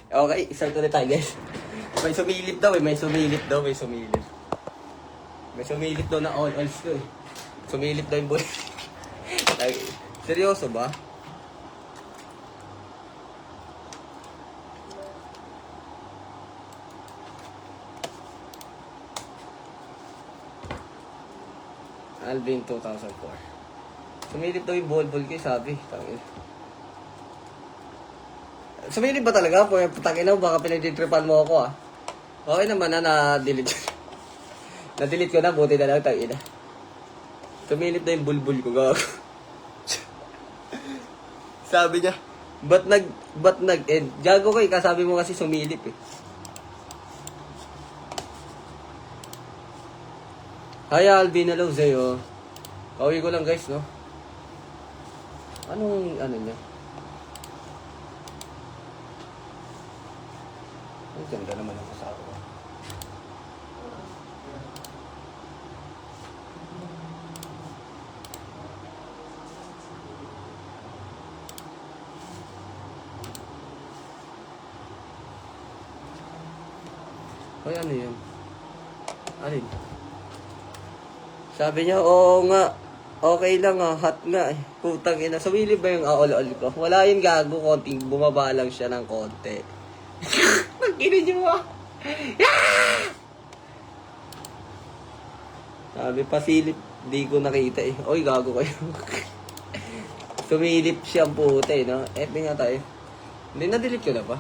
Okay, start ulit tayo guys. May sumilip daw eh, may sumilip daw. May sumilip daw na all-alls ko eh. Sumilip daw yung boy. Ay, seryoso ba? Alvin 2004. Sumilip daw yung ball ko sabi. Tangin. Sumilip ba talaga? Tangin na, baka pinagtitripan mo ako ah. Okay naman na, na-delete. Na-delete ko na, buti na lang, tangin na. Sumilip na yung bulbul ko, gago. Sabi niya, ba't nag-end? Gago ko eh, kasabi mo kasi sumilip eh. Hi Alvin, hello sa'yo. Pauwi ko lang guys, no? Anong, niya? Ang ganda naman ang kasama ko. Ay, ano yun? Alin? Sabi niya, oo nga. Okay lang ah, hot nga eh. Putang ina. Sumilip ba yung aol-ol ko? Wala yun gago, konting bumaba lang siya ng konti. Nagkinig mo ah. Sabi pa silip, di ko nakita eh. Oy, gago kayo. Sumilip siya puta eh, no? FB nga tayo. Hindi, na-delete ko na ba?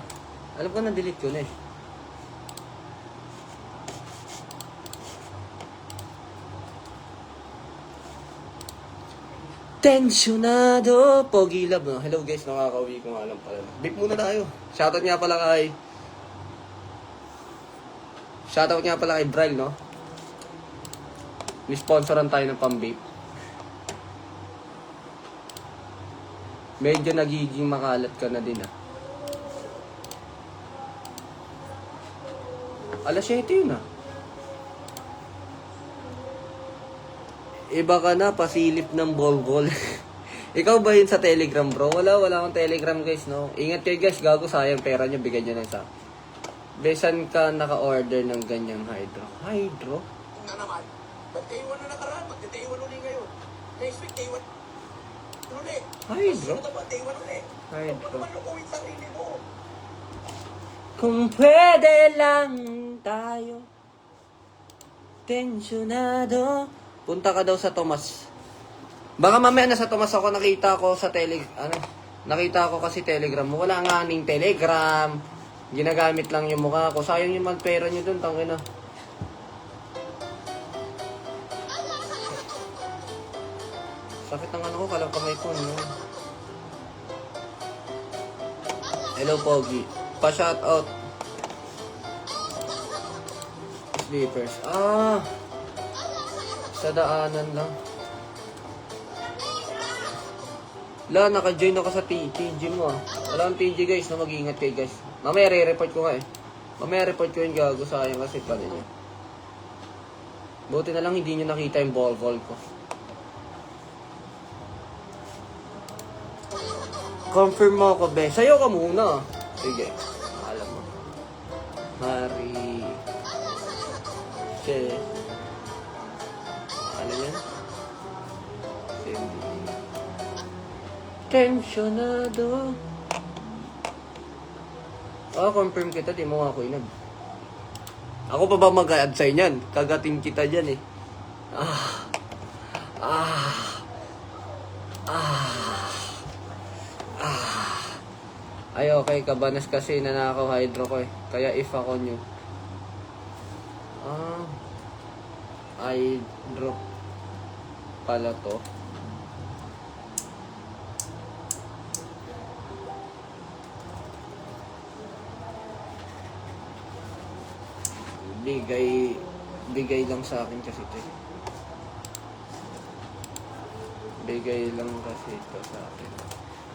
Alam ko na-delete ko na eh. Tensyonado, Pogi Love, no? Hello guys, nakaka-uwi ko nga lang pala. Beep muna tayo. Shoutout nga pala kay Bryle, no? Ni-sponsoran tayo ng pang-beep. Medyo nagiging makalat ka na din, ah. Alas 7 yun, ah. Iba ka na, pasilip ng bol-bol. Ikaw ba yun sa Telegram, bro? Wala akong Telegram, guys, no? Ingat kayo, guys. Gago, sayang pera nyo. Bigyan nyo lang sa... Besan ka naka-order ng ganyang hydro? Hydro? Na naman. Ba't day 1 na nakaraan? Magda-day 1 ulit ngayon. Next week, day 1 ulit. Hydro? Ano ba? Day 1 ulit. Hydro. Huwag naman lukuhin sarili mo. Kung pwede lang tayo, tensyonado. Punta ka daw sa Tomas. Baka mamaya na sa Tomas ako, nakita ko sa nakita ko kasi Telegram mo. Wala nga aning Telegram. Ginagamit lang yung mukha ko. Sayang yung magpera nyo dun, tangin na. Sakit ng ano ko, kalang kamay ko, no? Hello, Pogi. Pa-shoutout. Sleepers. Ah! Sa daanan lang. La, naka-join ako sa TG mo ah. Wala ang TG guys, na mag-iingat kayo guys. Mamaya re-report ko nga eh. Mamaya report ko yung gago, sayang kasi pa ninyo. Buti na lang hindi nyo nakita yung ball ko. Confirm mo ako, be. Sayo ka muna. Sige. Alam mo. Mari. Che. Ano yan? Cindy. Tensyonado. Confirm kita, di mo nga ako inag. Ako pa ba mag-add sa inyan? Kagating kita dyan eh. Ay okay, kabanas kasi nanakaw hydro ko eh. Kaya if ako nyo. Hydro pala to. Bigay lang sa akin kasi ito. Bigay lang kasi ito sa akin.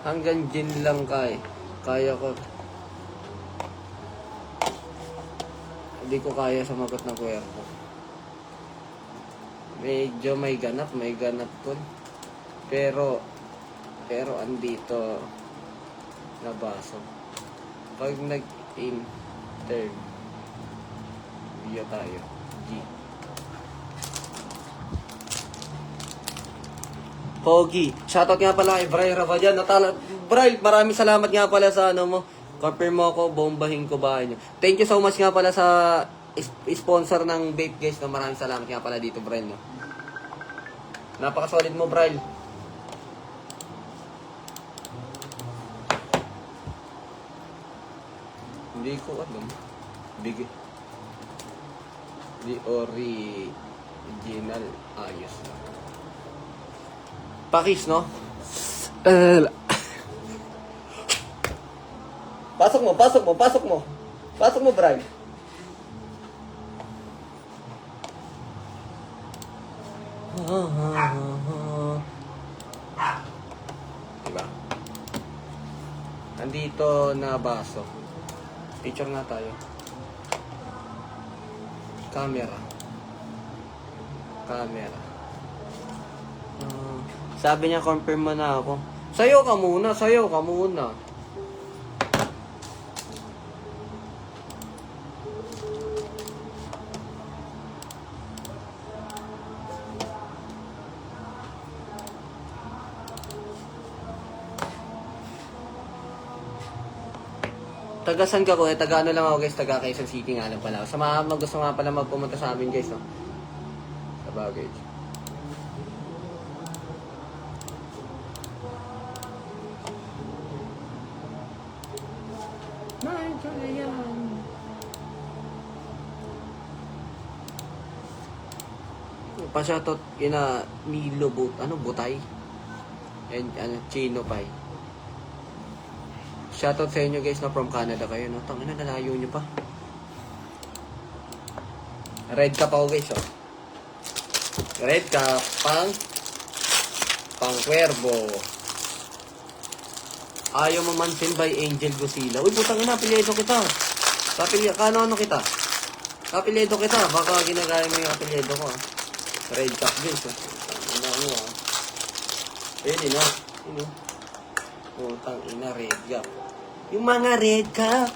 Hanggang gin lang kaya ko. Hindi ko kaya sumagot ng kwerpo. Medyo may ganap ko. Pero andito na baso. Pag Interview tayo. G. Pogi. Shoutout nga pala kay Bray Ravajan. Bray, maraming salamat nga pala sa ano mo. Confirm mo ako, bombahin ko bahay niyo. Thank you so much nga pala sa sponsor ng vape guys. No? Maraming salamat nga pala dito, Bray. No? Napaka-solid mo, Bray. Hindi ko alam. Big. The original. Ayos na. Pakis, no? Pasok mo, pasok mo, pasok mo. Pasok mo, Brian. Diba? Nandito na baso. Picture nga tayo. Camera. Camera. Sabi niya, confirm mo na ako. Sayo ka muna, sayo ka muna. Tagasan ka ko eh, taga ano lang ako guys, taga Quezon City nga lang pala. Sa mga gusto nga pala magpumunta sa amin guys, no? Sa bagay. Pa-shoutout kina Milo Butay. And Chino Pai. Shoutout sa inyo guys na from Canada kayo, no? Tangina, nalayo nyo pa. Red cup ako guys, oh. Red cup, pang Cuervo. Ayaw mamansin by Angel Gusila. Uy, putang ina, apelyido kita. Ano kita? Apelyido kita. Baka ginagaya mo yung apelyido ko, ah. Red cup guys, ah. Ano mo, ah. Ayun, ah. Yun, putang ina, red cup. Yung mga red cup.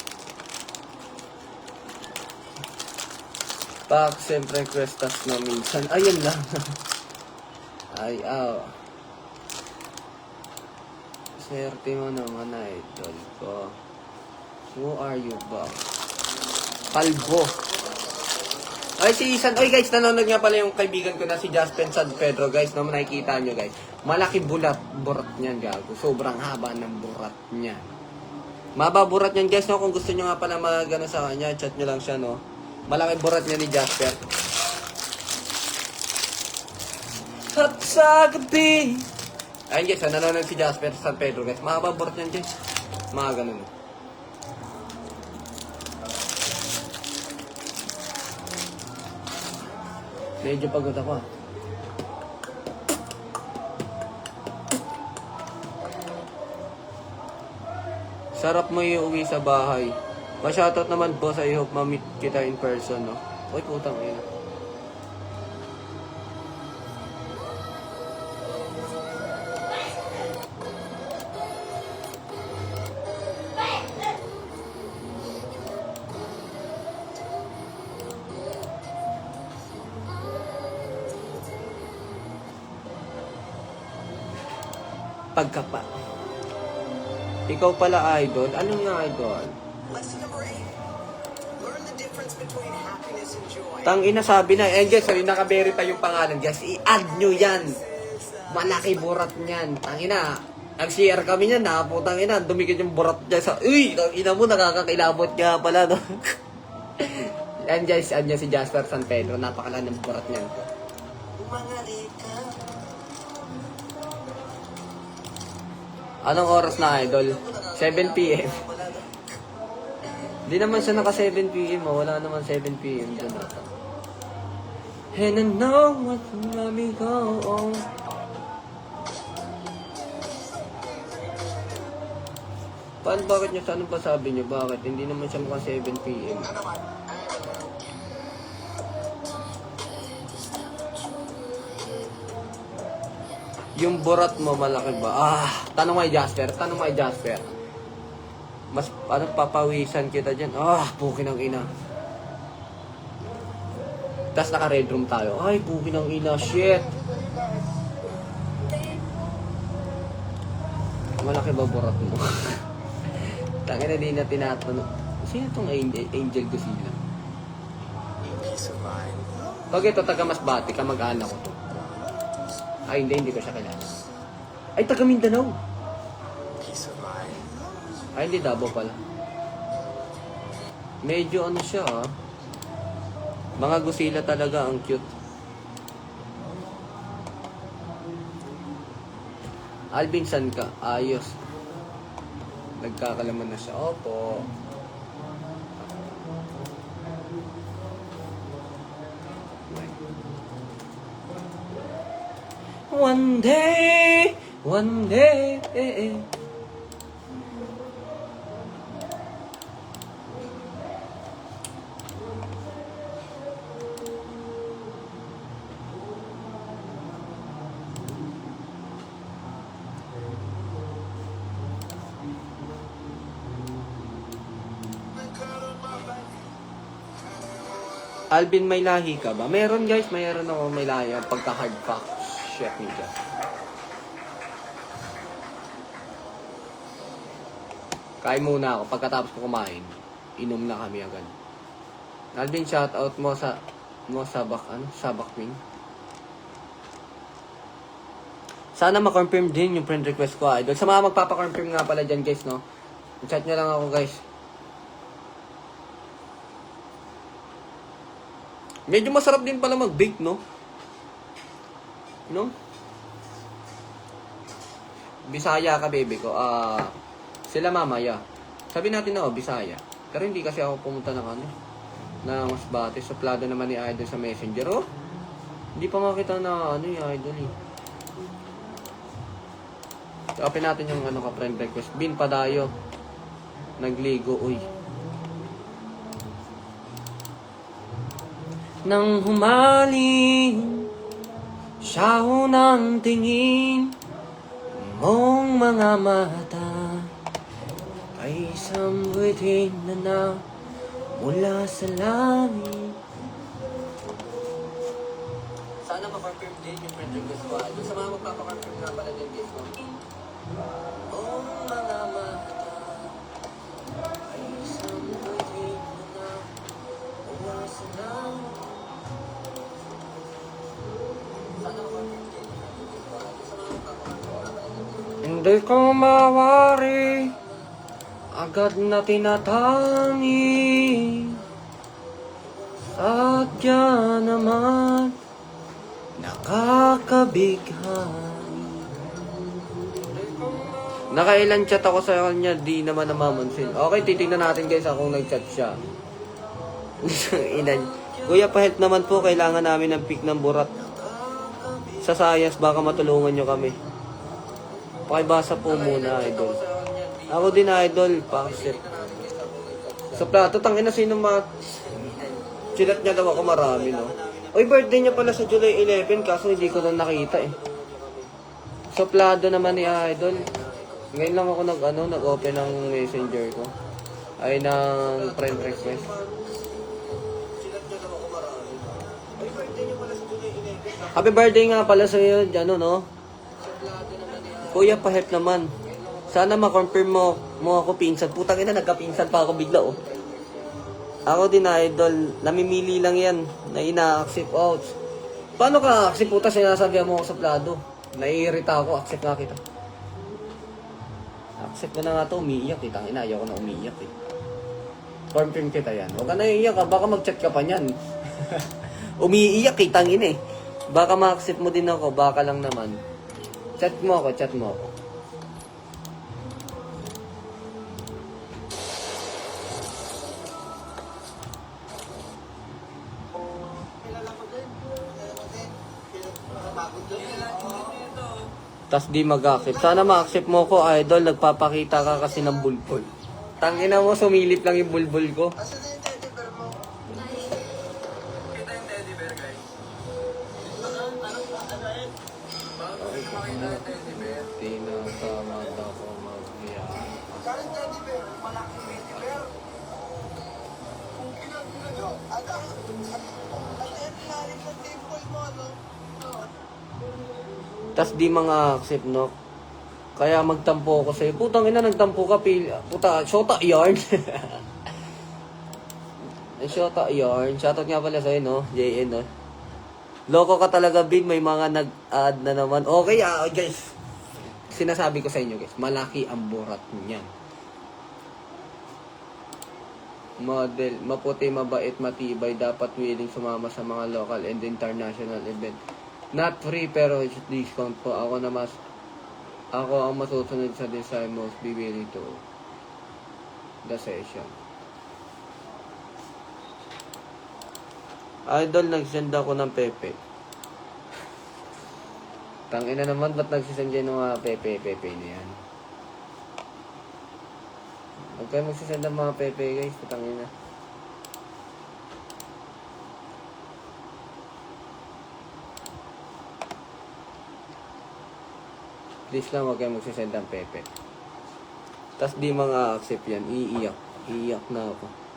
Pak, siyempre requestas na minsan. Ayun lang. Ay, aw. Swerte mo naman, idol ko. Who are you ba? Palbo. Ay, si Isan. Oy, guys, nanonood nga pala yung kaibigan ko na si Jaspen San Pedro, guys. No, nakikita nyo, guys. Malaki burat niyan, gago. Sobrang haba ng burat niya. Mababurat niyan, guys, no? Kung gusto nyo nga pala magano sa kanya, chat nyo lang siya, no? Malaki burat niya ni Jasper. At sa gabi. Ayun, guys, nanonood si Jasper San Pedro, guys. Mababurat niyan, guys. Mga ganun. Medyo pagod ako, ah. Sarap mo iuwi sa bahay. Pa-shoutout naman boss, I hope ma-meet kita in person, no? Uy, putang ina. Pagkapa. Ikaw pala idol. Ano nga idol? Lesson number 8. Learn the difference between happiness and joy. Tangina sabi na. Eh guys, sorry, naka-verify yung pangalan guys. I-add nyo yan. Malaki burat niyan. Tangina. Nag-share kami niyan ha. Putang ina. Dumikit yung burat niya sa... Uy! Tangina mo, nakakakilabot nga pala, no? Yan guys, add nyo si Jasper San Pedro. Napakalaki ng burat niyan. Mga rika. Anong oras na idol? 7 p.m. Di naman siya naka 7 p.m. Oh. Wala naman 7 p.m. doon ata. And I know what let me go on. Paano, bakit nyo? Ano ba sabi nyo? Bakit? Hindi naman siya maka 7 p.m. Yung burat mo malaki ba? Ah, tanong kay Jasper. Tanong kay Jasper. Mas, papawisan kita dyan. Pukin ng ina. Tapos naka-red room tayo. Ay, pukin ng ina. Shit. Malaki ba burat mo? Tangin na di na tinatanong. Sino itong Angel Gusila? Pag ito, taga Masbate, kamag-anak ko to. Ay, hindi ko siya kilala. Ay, taga Mindanao. Ay, hindi Davao pala. Medyo ano siya, Mga Gusila talaga, ang cute. Alvin, san ka? Ayos. Nagkakalaman na siya. Opo. One day, Alvin, may lahi ka ba? Meron guys, mayroon ako may lahi. Pagka hard pack, shit me dyan. Kain muna ako. Pagkatapos ko kumain, inom na kami agad. Alvin, shoutout mo sa Sabak Wing. Sana ma-confirm din yung friend request ko, idol. Sa mga magpapa-confirm nga pala dyan guys, no? Chat nyo lang ako guys. Medyo masarap din pala mag-bake, no? No? Bisaya ka, baby ko. Sila mamaya. Sabi natin na, Bisaya. Pero hindi kasi ako pumunta ng na Masbate. Suplado naman ni Idol sa Messenger. Hindi pa makita na yung Idol, Open natin yung ka-friend request. Bin Padayo. Nagligo, uy. Nang humaling siya unang tingin mong mga mata ay isang buwitin na mula sa langit. Sana ma-confirm din yung friend request ko. Doon sa mga magpapakonfirm nga pala din guys ko. Mong mga mata ay isang buwitin na mula sa langit. Hindi ko mawari, agad na tinatangi. Sadya naman, nakakabighani. Nakailan chat ako sa kanya, di naman namamansin. Okay, titignan natin guys kung nag-chat siya. Ilan. Kuya, pa-help naman po, kailangan namin ng pick ng burat. Sa science, baka matulungan nyo kami. Pakibasa po muna, idol. Ako din, idol. Pakisip. Sa plato, tangina sino chilat niya daw ako marami, no? Uy, birthday niya pala sa July 11, kaso hindi ko na nakita, Suplado naman ni idol. Ngayon lang ako nag-open ng messenger ko. Ay, ng friend request. Happy birthday nga pala sa iyo, no? Kuya, pa-help naman. Sana ma-confirm mo ako pinsan. Putang ina, nagka-pinsan pa ako bigla, Ako din, idol. Namimili lang yan na ina-accept out. Paano ka accept? Puta, sinasabihan mo ako sa plado. Naiirita ako, accept nga kita. Accept ko na nga to, umiiyak, Tangina, ayaw ko na umiiyak, Confirm kita yan. Huwag ka na iiyak, baka mag-chat ka pa niyan. Umiiyak, tangina, Baka ma-accept mo din ako, baka lang naman. Chat mo ako. Tas di mag-accept. Sana ma-accept mo ko, idol. Nagpapakita ka kasi ng bulbul. Tangina mo, sumilip lang yung bulbul ko. Asan na yung teddy bear mo? Kita yung teddy bear, guys. Bakit makita yung teddy bear? Tinatamad ako mag-iyak. Saan yung teddy bear? Malaki. Tas di mga accept, no? Kaya magtampo ako sa'yo. Putang ina, nagtampo ka, puta, shota yarn. Shota yarn. Shoutout nga pala sa'yo, no? JN, no? Loko ka talaga, Bin. May mga nag-add na naman. Okay, guys. Sinasabi ko sa inyo, guys. Malaki ang burat niyan. Model, maputi, mabait, matibay. Dapat willing sumama sa mga local and international event. Not free, pero it's discount po. Ako ang masusunod sa design, most be willing to the session. Idol, nag-send ako ng Pepe. Tangina naman, ba't nagsisend yan ng mga Pepe na yan? Huwag kayo magsisend ng mga Pepe, guys. Tangina. Please lang, huwag kayo magsisend ng Pepe. Tas di mga accept yan, iiyak na ako.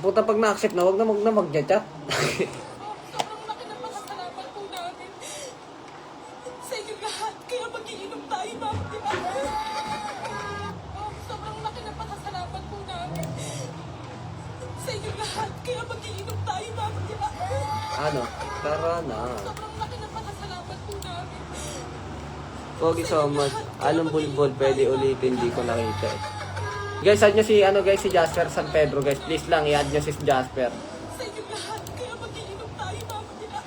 Puta, pag na-accept na, wag na mag-chat. Sobrang laki ng pasasalamat po namin sa inyo lahat. Kaya mag-iinom tayo, ma'am. Di ba? Sobrang laki ng pasasalamat po namin sa inyo lahat. Kaya mag-iinom tayo, ma'am. Di ba? Ano? Tara na. Sobrang laki ng pasasalamat po namin. Pogi so much. Anong bulbul pwede ulitin, di ko nakita eh. Guys, add nyo si, si Jasper San Pedro, guys. Please lang, i-add nyo si Jasper. Sa inyo lahat. Kaya mag-iinom tayo, ma'am. Di ba?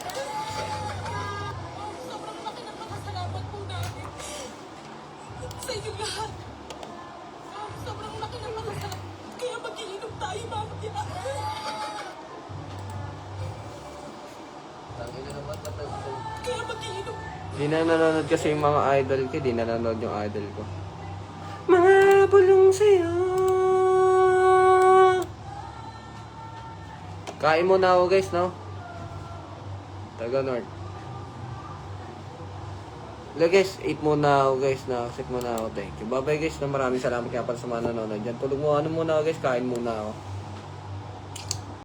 Sobrang laki ng pasasalamat po namin sa inyo lahat. Sobrang laki ng pasasalamat. Kaya mag-iinom tayo, ma'am. Di ba? Kaya mag-iinom. Di na nanonood kasi yung mga idol ko, di na nanonood yung idol ko. Mga bulong sa'yo. Kain muna ako, guys, no? Taga North. Hello, guys. Eat muna ako, guys. Na-accept muna ako. Thank you. Bye-bye, guys. Maraming salamat kaya pala sa mga nanonood dyan. Tulog mo, muna ako, guys. Kain muna ako.